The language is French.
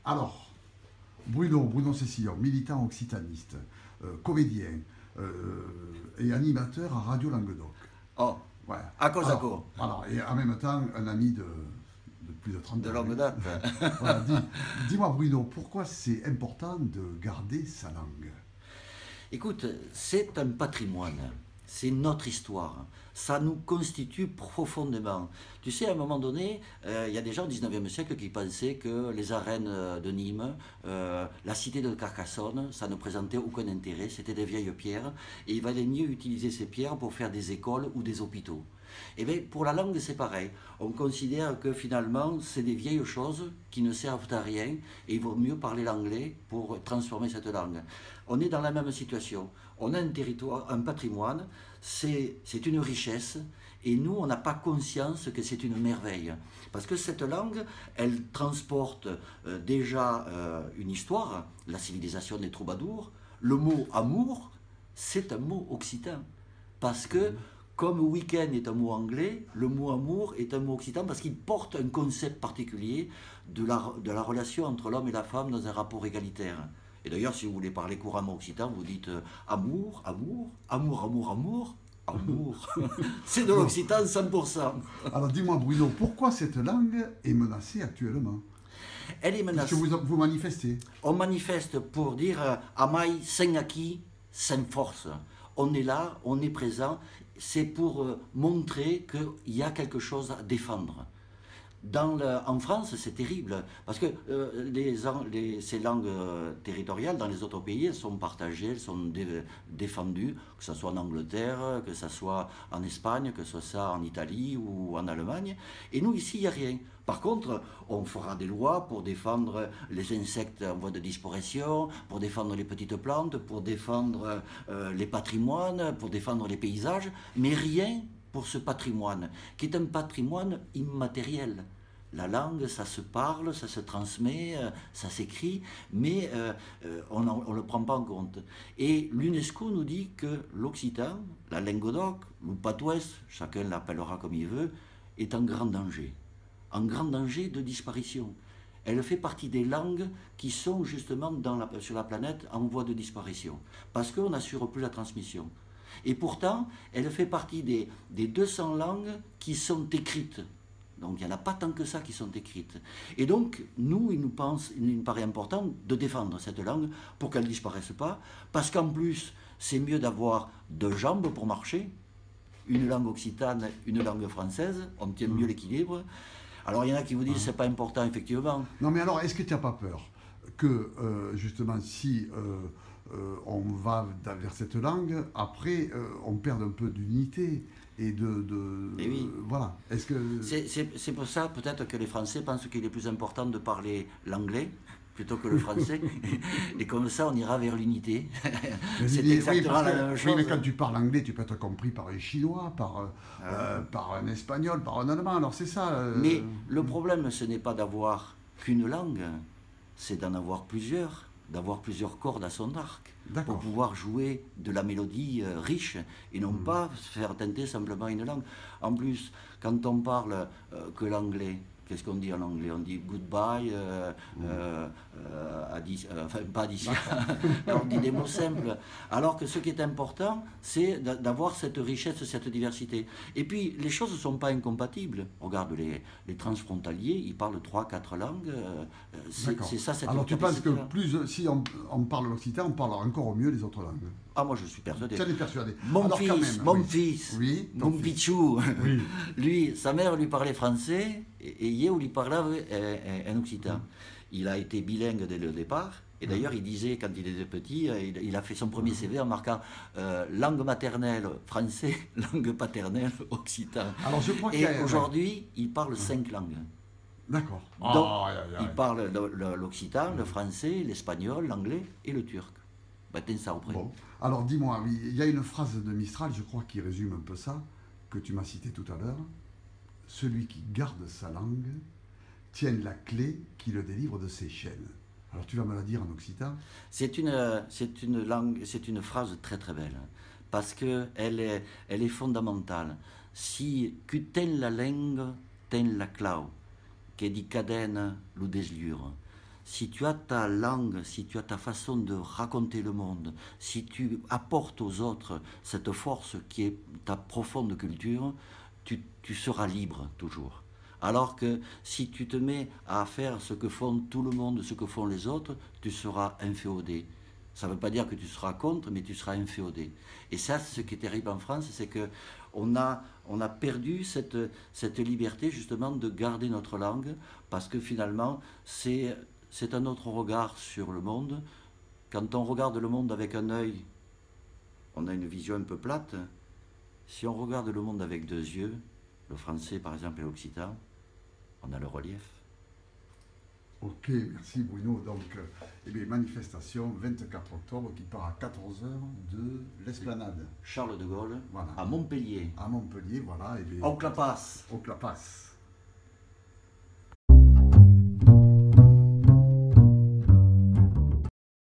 Alors, Bruno Cécillon, militant occitaniste, comédien et animateur à Radio Languedoc. Oh, Voilà. à cause à cause. Voilà, et en même temps, un ami de plus de 30 ans. De longue date. Voilà, dis-moi Bruno, pourquoi c'est important de garder sa langue? Écoute, c'est un patrimoine, c'est notre histoire, ça nous constitue profondément. Tu sais, à un moment donné, il y a des gens au 19e siècle qui pensaient que les arènes de Nîmes, la cité de Carcassonne, ça ne présentait aucun intérêt, c'était des vieilles pierres, et il valait mieux utiliser ces pierres pour faire des écoles ou des hôpitaux. Eh bien, pour la langue, c'est pareil. On considère que finalement, c'est des vieilles choses qui ne servent à rien et il vaut mieux parler l'anglais pour transformer cette langue. On est dans la même situation. On a un territoire, un patrimoine, c'est une richesse et nous, on n'a pas conscience que c'est une merveille. Parce que cette langue, elle transporte déjà une histoire, la civilisation des troubadours. Le mot amour, c'est un mot occitan. Parce que comme week-end est un mot anglais, le mot amour est un mot occitan parce qu'il porte un concept particulier de la relation entre l'homme et la femme dans un rapport égalitaire. Et d'ailleurs, si vous voulez parler couramment occitan, vous dites amour, amour, amour, amour, amour, amour. C'est de l'occitan 100%. Alors dis-moi Bruno, pourquoi cette langue est menacée actuellement? Elle est menacée. Parce que vous manifestez. On manifeste pour dire Amai Sengaki sans force. On est là, on est présent. C'est pour montrer qu'il y a quelque chose à défendre. En France, c'est terrible, parce que ces langues territoriales, dans les autres pays, elles sont partagées, elles sont défendues, que ce soit en Angleterre, que ce soit en Espagne, que ce soit en Italie ou en Allemagne. Et nous, ici, il n'y a rien. Par contre, on fera des lois pour défendre les insectes en voie de disparition, pour défendre les petites plantes, pour défendre les patrimoines, pour défendre les paysages, mais rien pour ce patrimoine, qui est un patrimoine immatériel. La langue, ça se parle, ça se transmet, ça s'écrit, mais on ne le prend pas en compte. Et l'UNESCO nous dit que l'occitan, la languedoc, ou patois, chacun l'appellera comme il veut, est en grand danger de disparition. Elle fait partie des langues qui sont justement sur la planète en voie de disparition, parce qu'on n'assure plus la transmission. Et pourtant, elle fait partie des 200 langues qui sont écrites. Donc il n'y en a pas tant que ça qui sont écrites. Et donc, il nous paraît important de défendre cette langue pour qu'elle ne disparaisse pas, parce qu'en plus, c'est mieux d'avoir 2 jambes pour marcher, une langue occitane, une langue française, on tient mieux l'équilibre. Alors il y en a qui vous disent que ce n'est pas important, effectivement. Non mais alors, est-ce que tu n'as pas peur que, justement, si on va vers cette langue, après, on perde un peu d'unité et oui. Voilà. Est-ce que... C'est pour ça, peut-être, que les Français pensent qu'il est plus important de parler l'anglais plutôt que le français. Et comme ça, on ira vers l'unité. C'est exactement la même chose. Oui, mais quand tu parles anglais, tu peux être compris par un Chinois, par un Espagnol, par un Allemand. Alors c'est ça... Mais le problème, ce n'est pas d'avoir qu'une langue, c'est d'en avoir plusieurs, d'avoir plusieurs cordes à son arc, pour pouvoir jouer de la mélodie riche, et non pas faire teinter simplement une langue. En plus, quand on parle que l'anglais, qu'est-ce qu'on dit en anglais? On dit goodbye, enfin pas d'ici, on dit des mots simples. Alors que ce qui est important, c'est d'avoir cette richesse, cette diversité. Et puis, les choses ne sont pas incompatibles. Regarde, les transfrontaliers, ils parlent 3-4 langues. C'est ça, cette Alors tu penses que si on parle l'occitan, on parle encore mieux les autres langues? Ah, moi je suis persuadé. Tu en es persuadé. Mon fils, oui, mon pichou, oui. Lui, sa mère lui parlait français et Yéou lui parlait un occitan. Il a été bilingue dès le départ. Et d'ailleurs, il disait, quand il était petit, il a fait son premier CV en marquant langue maternelle français, langue paternelle occitan. Alors, je crois et aujourd'hui, il parle 5 langues. D'accord. Donc, il parle l'occitan, le français, l'espagnol, l'anglais et le turc. Bon. Alors dis-moi, il y a une phrase de Mistral, je crois, qui résume un peu ça, que tu m'as cité tout à l'heure. Celui qui garde sa langue tient la clé qui le délivre de ses chaînes. Alors tu vas me la dire en occitan? C'est une phrase très très belle, parce qu'elle est fondamentale. Si tu ten la langue, ten la clau, che di cadena lo deslure. si tu as ta langue, si tu as ta façon de raconter le monde, si tu apportes aux autres cette force qui est ta profonde culture, tu seras libre toujours. Alors que si tu te mets à faire ce que font tout le monde, ce que font les autres, tu seras inféodé. Ça ne veut pas dire que tu seras contre, mais tu seras inféodé. Et ça, ce qui est terrible en France, c'est qu'on a perdu cette liberté justement de garder notre langue, parce que finalement, c'est un autre regard sur le monde. Quand on regarde le monde avec un œil, on a une vision un peu plate. Si on regarde le monde avec deux yeux, le français par exemple et l'occitan, on a le relief. Ok, merci Bruno. Donc, manifestation 24 octobre qui part à 14 h de l'Esplanade. Charles de Gaulle, Voilà. à Montpellier. À Montpellier, voilà. Au Clapas. Au Clapas.